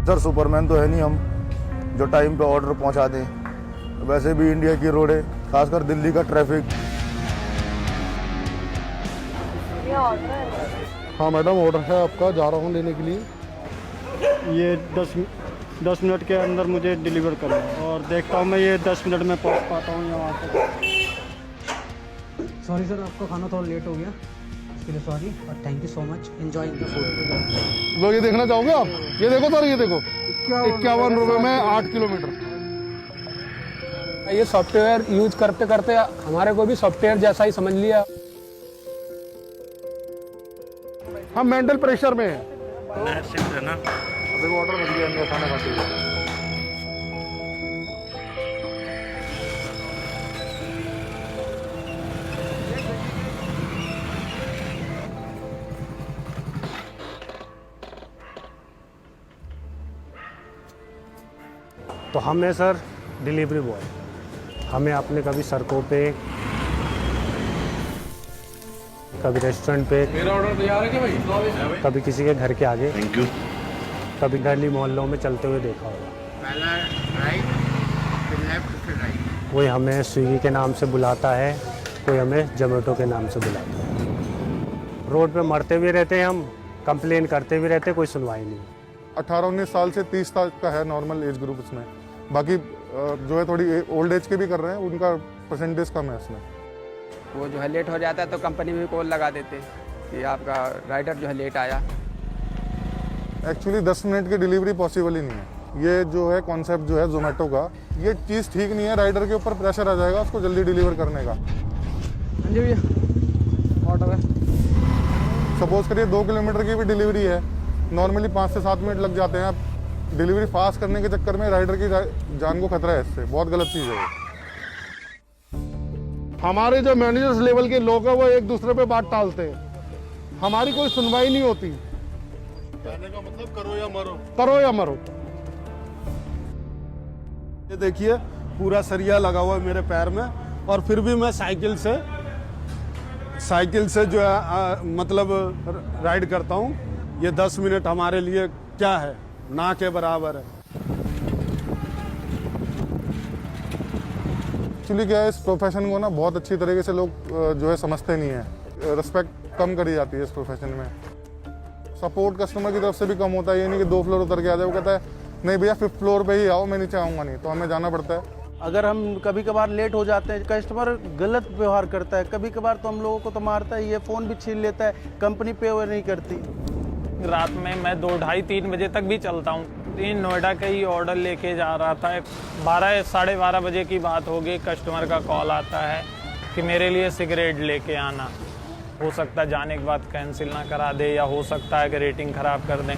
Sir Superman तो है नहीं हम जो टाइम पे ऑर्डर पहुंचा दें। वैसे भी इंडिया की रोड है, खासकर दिल्ली का ट्रैफिक। ये ऑर्डर है। हाँ मैडम, ऑर्डर है आपका, जा रहा हूँ लेने के लिए। ये 10 मिनट के अंदर मुझे डिलीवर करें और देखता हूँ मैं ये 10 मिनट में पहुँच पाता हूँ यहाँ तक। सॉरी सर, आपका खाना थोड़ा लेट हो गया, इसके लिए सॉरी और thank you so much. Enjoying the food. लोग ये देखना चाहोगे आप? ये देखो सर, ये देखो 51 रुपये में 8 किलोमीटर। ये सॉफ्टवेयर यूज करते करते हमारे को भी सॉफ्टवेयर जैसा ही समझ लिया। हम मेंटल प्रेशर में हैं। शिफ्ट है ना, अभी वो ऑर्डर मिल गया खाना खाते हुए। तो हम हैं सर डिलीवरी बॉय। हमें आपने कभी सड़कों पे, कभी रेस्टोरेंट पे, मेरा ऑर्डर तैयार है क्या भाई? कभी किसी के घर के आगे, थैंक यू। कभी गली मोहल्लों में चलते हुए देखा होगा। पहला राइट, फिर लेफ्ट, फिर राइट। कोई हमें स्विगी के नाम से बुलाता है, कोई हमें जोमेटो के नाम से बुलाता है। रोड पे मरते भी रहते हैं हम, कंप्लेन करते भी रहते हैं, कोई सुनवाई नहीं। 18-19 साल से 30 साल का है नॉर्मल एज ग्रुप इसमें। बाकी जो है थोड़ी ओल्ड एज के भी कर रहे हैं, उनका परसेंटेज कम है इसमें। वो जो है लेट हो जाता है तो कंपनी में कॉल लगा देते हैं कि आपका राइडर जो है लेट आया। एक्चुअली 10 मिनट की डिलीवरी पॉसिबल ही नहीं है। ये जो है कॉन्सेप्ट जो है जोमेटो का, ये चीज़ ठीक नहीं है। राइडर के ऊपर प्रेशर आ जाएगा उसको जल्दी डिलीवर करने का। हाँ जी भैया, ऑर्डर है। सपोज करिए 2 किलोमीटर की भी डिलीवरी है, नॉर्मली 5 से 7 मिनट लग जाते हैं। आप डिलीवरी फास्ट करने के चक्कर में राइडर की जान को खतरा है, इससे बहुत गलत चीज़ है। हमारे जो मैनेजर्स लेवल के लोग हैं वो एक दूसरे पे बात टालते हैं, हमारी कोई सुनवाई नहीं होती। कहने का मतलब करो या मरो। करो या मरो। ये देखिए पूरा सरिया लगा हुआ है मेरे पैर में, और फिर भी मैं साइकिल से जो है मतलब राइड करता हूँ। ये 10 मिनट हमारे लिए क्या है, ना के बराबर है। एक्चुअली क्या है, इस प्रोफेशन को ना बहुत अच्छी तरीके से लोग जो है समझते नहीं है। रिस्पेक्ट कम करी जाती है इस प्रोफेशन में। सपोर्ट कस्टमर की तरफ से भी कम होता है। ये नहीं कि 2 फ्लोर उतर के आ जाए, वो कहता है नहीं भैया 5th फ्लोर पे ही आओ, मैं नीचे आऊँगा नहीं, तो हमें जाना पड़ता है। अगर हम कभी कभार लेट हो जाते हैं, कस्टमर गलत व्यवहार करता है, कभी कभार तो हम लोगों को तो मारता है, ये फ़ोन भी छीन लेता है, कंपनी पे नहीं करती। रात में मैं 2, ढाई, 3 बजे तक भी चलता हूँ। नोएडा का ही ऑर्डर लेके जा रहा था, 12, साढ़े 12 बजे की बात होगी। कस्टमर का कॉल आता है कि मेरे लिए सिगरेट लेके आना। हो सकता है जाने के बाद कैंसिल ना करा दे, या हो सकता है कि रेटिंग ख़राब कर दें।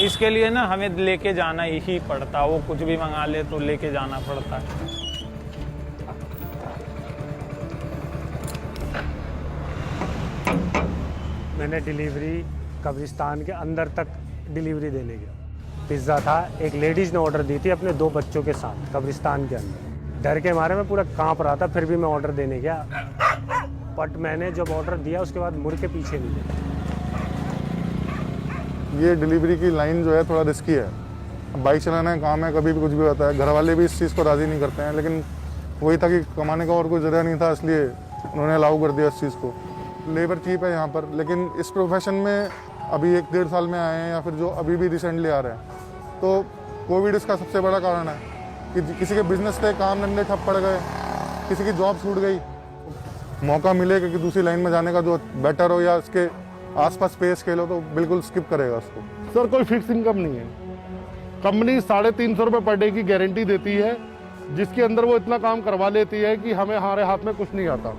इसके लिए ना हमें लेके जाना ही पड़ता, वो कुछ भी मंगा ले तो लेके जाना पड़ता है। मैंने डिलीवरी कब्रिस्तान के अंदर तक डिलीवरी देने गया। पिज़्ज़ा था, एक लेडीज़ ने ऑर्डर दी थी अपने 2 बच्चों के साथ कब्रिस्तान के अंदर। डर के मारे मैं पूरा कांप रहा था, फिर भी मैं ऑर्डर देने गया। बट मैंने जब ऑर्डर दिया उसके बाद मुड़ के पीछे नहीं देखा। ये डिलीवरी की लाइन जो है थोड़ा रिस्की है। अब बाइक चलाना है, काम है, कभी भी कुछ भी होता है। घर वाले भी इस चीज़ को राज़ी नहीं करते हैं, लेकिन वही था कि कमाने का और कोई ज़रिया नहीं था, इसलिए उन्होंने अलाउ कर दिया इस चीज़ को। लेबर चीप है यहाँ पर, लेकिन इस प्रोफेशन में अभी 1-1.5 साल में आए हैं, या फिर जो अभी भी रिसेंटली आ रहे हैं, तो कोविड इसका सबसे बड़ा कारण है कि किसी के बिजनेस थे, काम धंधे ठप पड़ गए, किसी की जॉब छूट गई। मौका मिले कि दूसरी लाइन में जाने का जो बेटर हो या इसके आसपास पे स्केल हो, तो बिल्कुल स्किप करेगा उसको। सर कोई फिक्स इनकम नहीं है। कंपनी 350 रुपये पर डे की गारंटी देती है, जिसके अंदर वो इतना काम करवा लेती है कि हमें हमारे हाथ में कुछ नहीं आता।